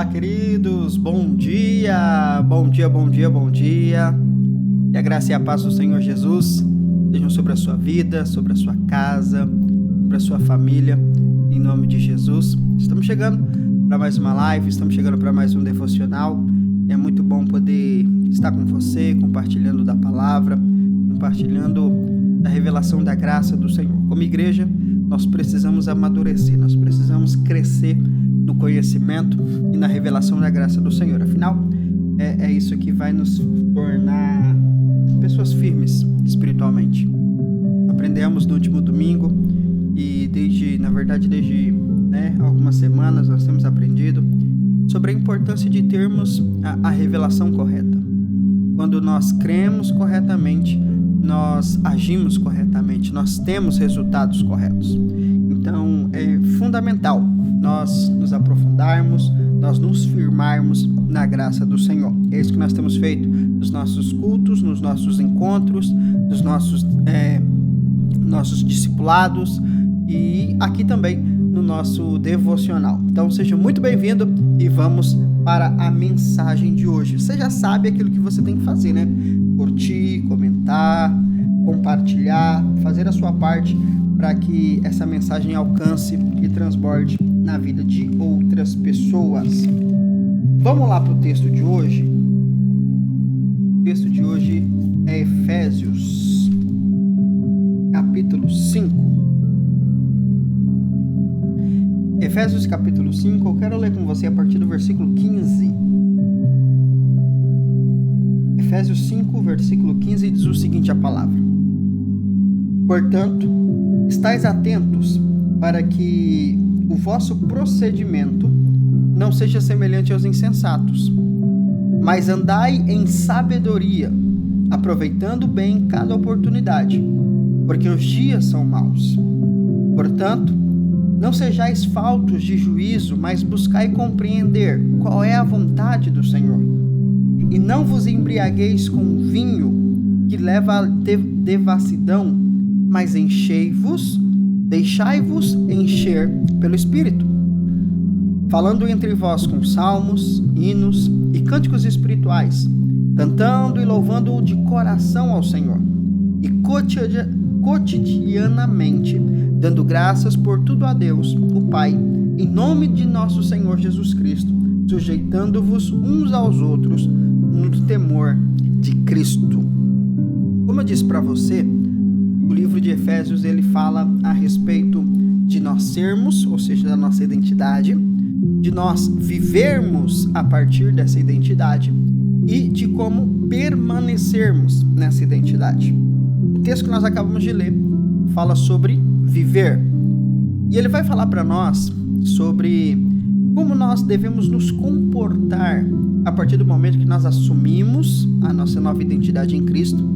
Olá, queridos, bom dia, bom dia, bom dia, bom dia. Que a graça e a paz do Senhor Jesus sejam sobre a sua vida, sobre a sua casa, sobre a sua família, em nome de Jesus. Estamos chegando para mais uma live, estamos chegando para mais um devocional. É muito bom poder estar com você, compartilhando da palavra, compartilhando da revelação da graça do Senhor. Como igreja, nós precisamos amadurecer, nós precisamos crescer no conhecimento e na revelação da graça do Senhor. Afinal, é isso que vai nos tornar pessoas firmes espiritualmente. Aprendemos no último domingo e desde algumas semanas nós temos aprendido sobre a importância de termos a revelação correta. Quando nós cremos corretamente, nós agimos corretamente, nós temos resultados corretos. Então, é fundamental nós nos aprofundarmos, nós nos firmarmos na graça do Senhor. É isso que nós temos feito nos nossos cultos, nos nossos encontros, nos nossos discipulados e aqui também no nosso devocional. Então, seja muito bem-vindo e vamos para a mensagem de hoje. Você já sabe aquilo que você tem que fazer, né? Curtir, comentar, compartilhar, fazer a sua parte para que essa mensagem alcance e transborde na vida de outras pessoas. Vamos lá para o texto de hoje. O texto de hoje é Efésios, capítulo 5. Efésios, capítulo 5, eu quero ler com você a partir do versículo 15. Efésios 5, versículo 15, diz o seguinte a palavra: Portanto, estais atentos para que o vosso procedimento não seja semelhante aos insensatos, mas andai em sabedoria, aproveitando bem cada oportunidade, porque os dias são maus. Portanto, não sejais faltos de juízo, mas buscai compreender qual é a vontade do Senhor. E não vos embriagueis com vinho que leva à devassidão, mas deixai-vos encher pelo Espírito, falando entre vós com salmos, hinos e cânticos espirituais, cantando e louvando-o de coração ao Senhor, e cotidianamente dando graças por tudo a Deus, o Pai, em nome de nosso Senhor Jesus Cristo, sujeitando-vos uns aos outros no temor de Cristo. Como eu disse para você, o livro de Efésios ele fala a respeito de nós sermos, ou seja, da nossa identidade, de nós vivermos a partir dessa identidade e de como permanecermos nessa identidade. O texto que nós acabamos de ler fala sobre viver. E ele vai falar para nós sobre como nós devemos nos comportar a partir do momento que nós assumimos a nossa nova identidade em Cristo.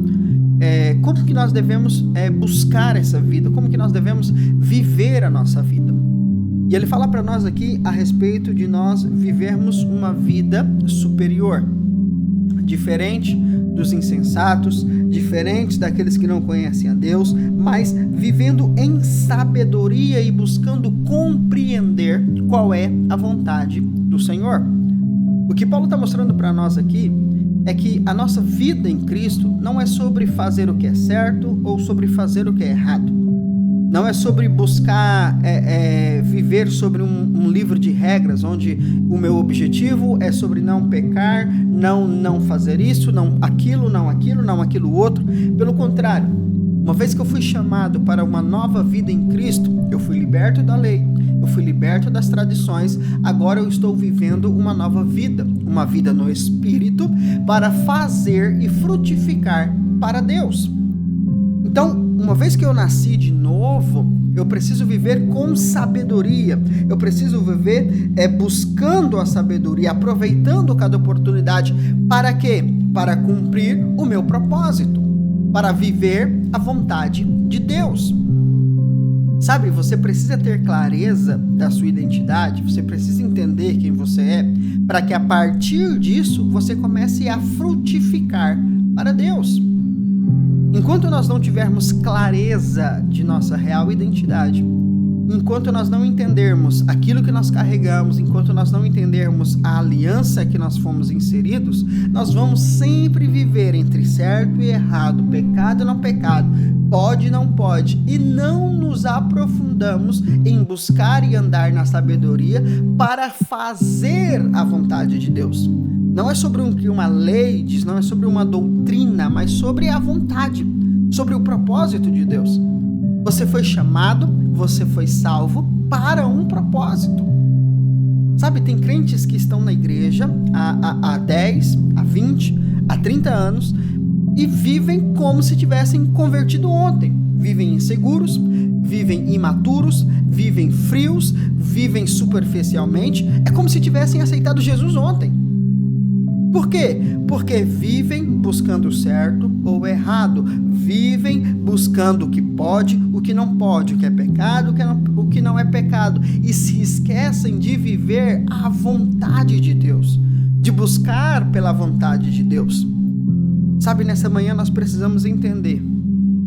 Como que nós devemos buscar essa vida, como que nós devemos viver a nossa vida. E ele fala para nós aqui a respeito de nós vivermos uma vida superior, diferente dos insensatos, diferentes daqueles que não conhecem a Deus, mas vivendo em sabedoria e buscando compreender qual é a vontade do Senhor. O que Paulo está mostrando para nós aqui é que a nossa vida em Cristo não é sobre fazer o que é certo ou sobre fazer o que é errado. Não é sobre buscar viver sobre um livro de regras, onde o meu objetivo é sobre não pecar, não fazer isso, não aquilo outro. Pelo contrário, uma vez que eu fui chamado para uma nova vida em Cristo, eu fui liberto da lei, eu fui liberto das tradições, agora eu estou vivendo uma nova vida, uma vida no Espírito, para fazer e frutificar para Deus. Então, uma vez que eu nasci de novo, eu preciso viver com sabedoria. Eu preciso viver buscando a sabedoria, aproveitando cada oportunidade. Para quê? Para cumprir o meu propósito, para viver a vontade de Deus. Sabe, você precisa ter clareza da sua identidade, você precisa entender quem você é, para que a partir disso você comece a frutificar para Deus. Enquanto nós não tivermos clareza de nossa real identidade, enquanto nós não entendermos aquilo que nós carregamos, enquanto nós não entendermos a aliança que nós fomos inseridos, nós vamos sempre viver entre certo e errado, pecado e não pecado, pode e não pode, e não nos aprofundamos em buscar e andar na sabedoria para fazer a vontade de Deus. Não é sobre o que uma lei diz, não é sobre uma doutrina, mas sobre a vontade, sobre o propósito de Deus. Você foi chamado, você foi salvo para um propósito. Sabe, tem crentes que estão na igreja há 10, há 20, há 30 anos e vivem como se tivessem convertido ontem. Vivem inseguros, vivem imaturos, vivem frios, vivem superficialmente. É como se tivessem aceitado Jesus ontem. Por quê? Porque vivem buscando o certo ou o errado, vivem buscando o que pode, o que não pode, o que é pecado, o que não é pecado, e se esquecem de viver a vontade de Deus, de buscar pela vontade de Deus. Sabe, nessa manhã nós precisamos entender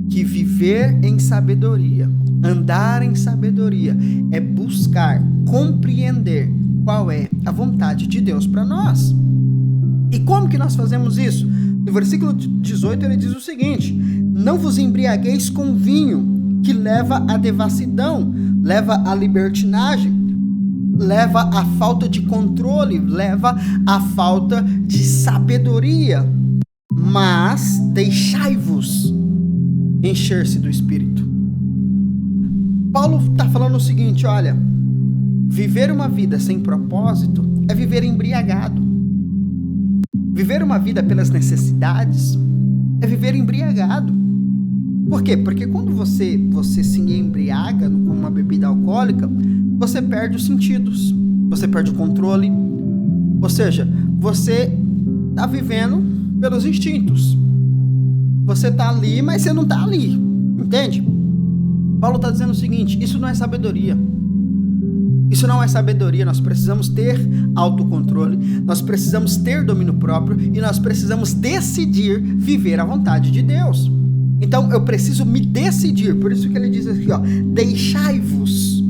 que viver em sabedoria, andar em sabedoria, é buscar compreender qual é a vontade de Deus para nós. E como que nós fazemos isso? No versículo 18 ele diz o seguinte: não vos embriagueis com vinho, que leva à devassidão, leva à libertinagem, leva à falta de controle, leva à falta de sabedoria, mas deixai-vos encher-se do Espírito. Paulo está falando o seguinte: olha, viver uma vida sem propósito é viver embriagado. Viver uma vida pelas necessidades é viver embriagado. Por quê? Porque quando você se embriaga com uma bebida alcoólica, você perde os sentidos, você perde o controle, ou seja, você está vivendo pelos instintos. Você está ali, mas você não está ali, entende? Paulo está dizendo o seguinte: isso não é sabedoria. Isso não é sabedoria, nós precisamos ter autocontrole, nós precisamos ter domínio próprio e nós precisamos decidir viver a vontade de Deus. Então eu preciso me decidir, por isso que ele diz aqui, ó, deixai-vos,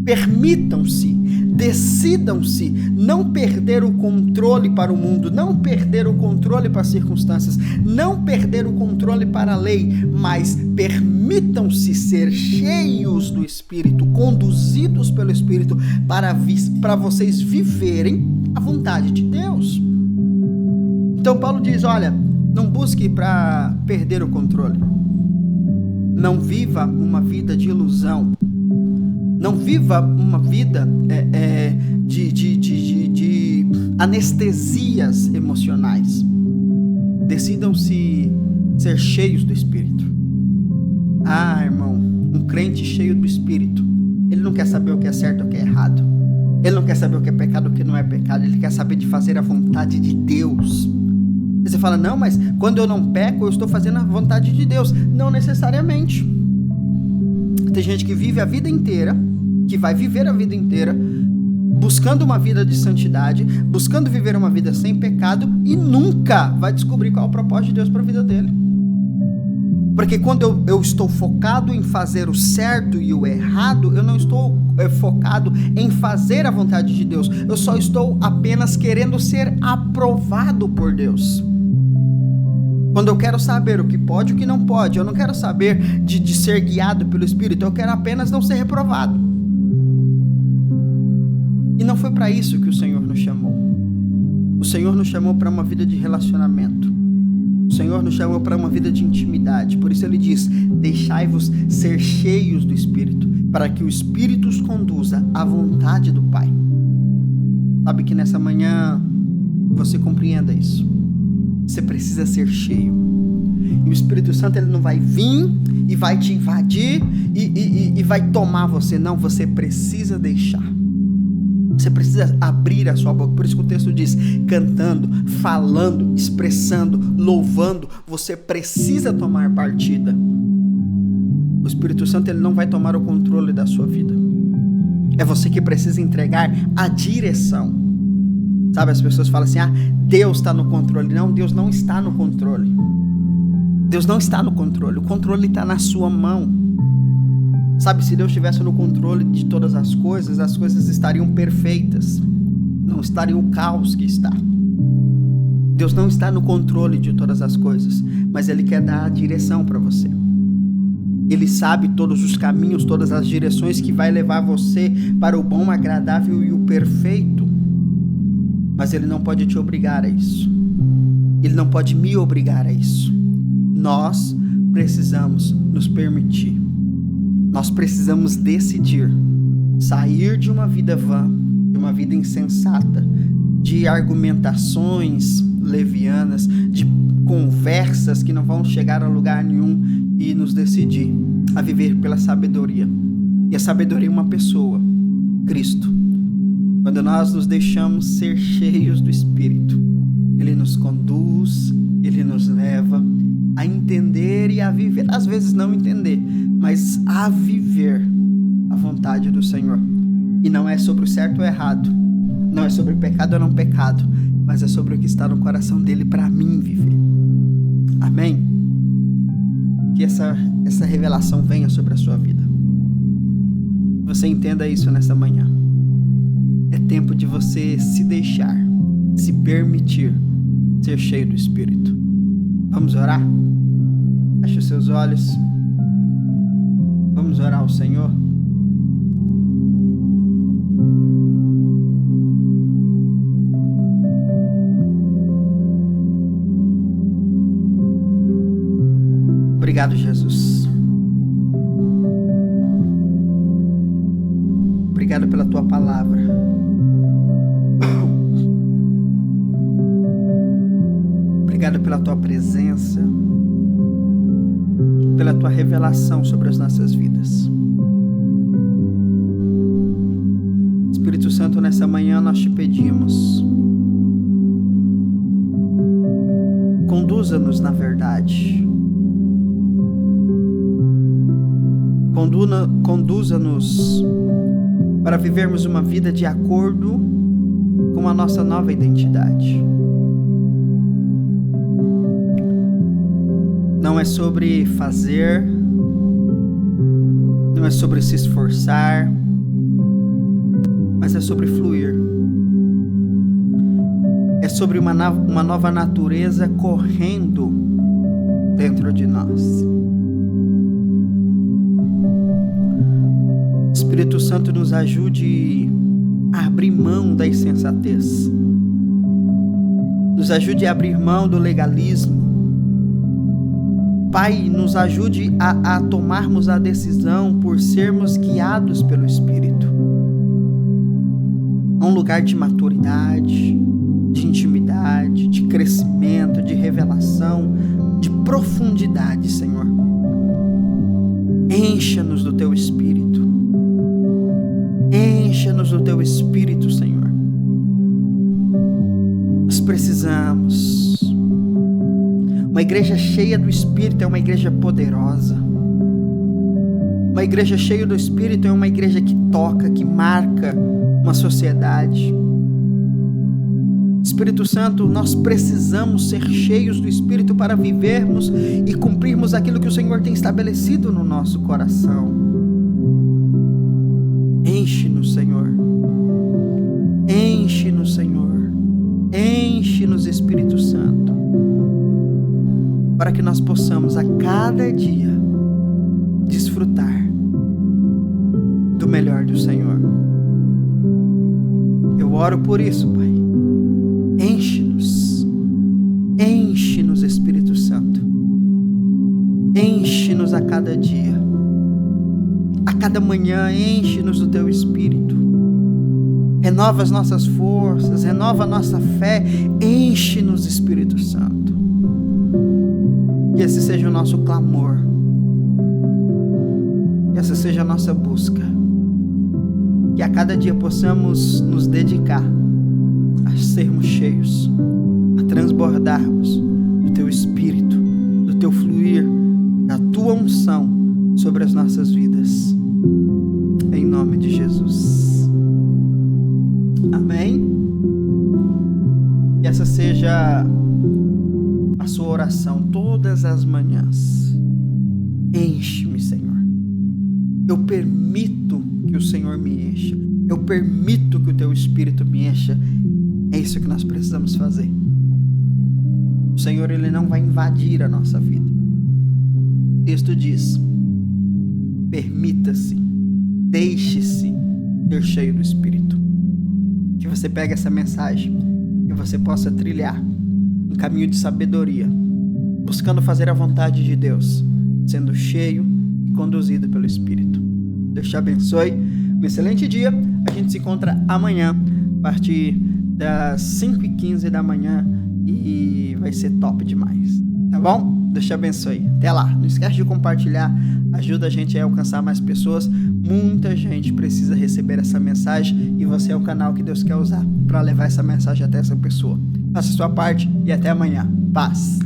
permitam-se, decidam-se, não perder o controle para o mundo, não perder o controle para as circunstâncias, não perder o controle para a lei, mas permitam-se ser cheios do Espírito, conduzidos pelo Espírito para vocês viverem a vontade de Deus. Então Paulo diz, olha, não busque para perder o controle, não viva uma vida de ilusão, não viva uma vida de anestesias emocionais. Decidam-se ser cheios do Espírito. Ah, irmão, um crente cheio do Espírito, ele não quer saber o que é certo ou o que é errado. Ele não quer saber o que é pecado ou o que não é pecado. Ele quer saber de fazer a vontade de Deus. Você fala, não, mas quando eu não peco, eu estou fazendo a vontade de Deus. Não necessariamente. Tem gente que vive a vida inteira, que vai viver a vida inteira, buscando uma vida de santidade, buscando viver uma vida sem pecado e nunca vai descobrir qual é o propósito de Deus para a vida dele. Porque quando eu estou focado em fazer o certo e o errado, eu não estou focado em fazer a vontade de Deus. Eu só estou apenas querendo ser aprovado por Deus. Quando eu quero saber o que pode e o que não pode, eu não quero saber de ser guiado pelo Espírito, eu quero apenas não ser reprovado. E não foi para isso que o Senhor nos chamou. O Senhor nos chamou para uma vida de relacionamento. O Senhor nos chamou para uma vida de intimidade. Por isso ele diz, deixai-vos ser cheios do Espírito, para que o Espírito os conduza à vontade do Pai. Sabe que nessa manhã você compreenda isso. Você precisa ser cheio. E o Espírito Santo ele não vai vir e vai te invadir e vai tomar você. Não, você precisa deixar. Você precisa abrir a sua boca. Por isso que o texto diz, cantando, falando, expressando, louvando. Você precisa tomar partida. O Espírito Santo ele não vai tomar o controle da sua vida. É você que precisa entregar a direção. Sabe, as pessoas falam assim, Deus está no controle. Não, Deus não está no controle. Deus não está no controle. O controle está na sua mão. Sabe, se Deus estivesse no controle de todas as coisas estariam perfeitas. Não estaria o caos que está. Deus não está no controle de todas as coisas, mas Ele quer dar a direção para você. Ele sabe todos os caminhos, todas as direções que vai levar você para o bom, agradável e o perfeito. Mas Ele não pode te obrigar a isso. Ele não pode me obrigar a isso. Nós precisamos nos permitir. Nós precisamos decidir sair de uma vida vã, de uma vida insensata, de argumentações levianas, de conversas que não vão chegar a lugar nenhum e nos decidir a viver pela sabedoria. E a sabedoria é uma pessoa, Cristo. Quando nós nos deixamos ser cheios do Espírito, Ele nos conduz, Ele nos leva a entender e a viver, às vezes não entender, mas a viver a vontade do Senhor. E não é sobre o certo ou errado, não é sobre pecado ou não pecado, mas é sobre o que está no coração dele para mim viver. Amém? Que essa revelação venha sobre a sua vida. Você entenda isso nessa manhã. É tempo de você se deixar, se permitir ser cheio do Espírito. Vamos orar? Feche os seus olhos. Vamos orar ao Senhor. Obrigado, Jesus. Obrigado pela Tua palavra. Obrigado pela Tua presença, pela Tua revelação sobre as nossas vidas. Espírito Santo, nessa manhã nós te pedimos, conduza-nos na verdade. Conduza-nos para vivermos uma vida de acordo com a nossa nova identidade. Não é sobre fazer, não é sobre se esforçar, mas é sobre fluir. É sobre uma nova natureza correndo dentro de nós. Espírito Santo, nos ajude a abrir mão da insensatez. Nos ajude a abrir mão do legalismo. Pai, nos ajude a tomarmos a decisão por sermos guiados pelo Espírito. A um lugar de maturidade, de intimidade, de crescimento, de revelação, de profundidade, Senhor. Encha-nos do Teu Espírito. Encha-nos do Teu Espírito, Senhor. Nós precisamos. Uma igreja cheia do Espírito é uma igreja poderosa. Uma igreja cheia do Espírito é uma igreja que toca, que marca uma sociedade. Espírito Santo, nós precisamos ser cheios do Espírito para vivermos e cumprirmos aquilo que o Senhor tem estabelecido no nosso coração. Enche-nos, Senhor. Enche-nos, Senhor. Enche-nos, Espírito Santo, para que nós possamos a cada dia desfrutar do melhor do Senhor. Eu oro por isso, Pai. Enche-nos. Enche-nos, Espírito Santo. Enche-nos a cada dia. A cada manhã, enche-nos do Teu Espírito. Renova as nossas forças, renova a nossa fé. Enche-nos, Espírito Santo. Que esse seja o nosso clamor. Que essa seja a nossa busca. Que a cada dia possamos nos dedicar a sermos cheios, a transbordarmos do Teu Espírito, do Teu fluir, da Tua unção sobre as nossas vidas. Em nome de Jesus. Amém? Que essa seja a sua oração todas as manhãs. Enche-me, Senhor. Eu permito que o Senhor me encha. Eu permito que o teu Espírito me encha. É isso que nós precisamos fazer. O Senhor, Ele não vai invadir a nossa vida. O texto diz: permita-se, deixe-se ser cheio do Espírito. Que você pegue essa mensagem e você possa trilhar um caminho de sabedoria, buscando fazer a vontade de Deus, sendo cheio e conduzido pelo Espírito. Deus te abençoe. Um excelente dia. A gente se encontra amanhã a partir das 5h15 da manhã e vai ser top demais. Tá bom? Deus te abençoe. Até lá. Não esquece de compartilhar. Ajuda a gente a alcançar mais pessoas. Muita gente precisa receber essa mensagem e você é o canal que Deus quer usar para levar essa mensagem até essa pessoa. Faça a sua parte e até amanhã. Paz.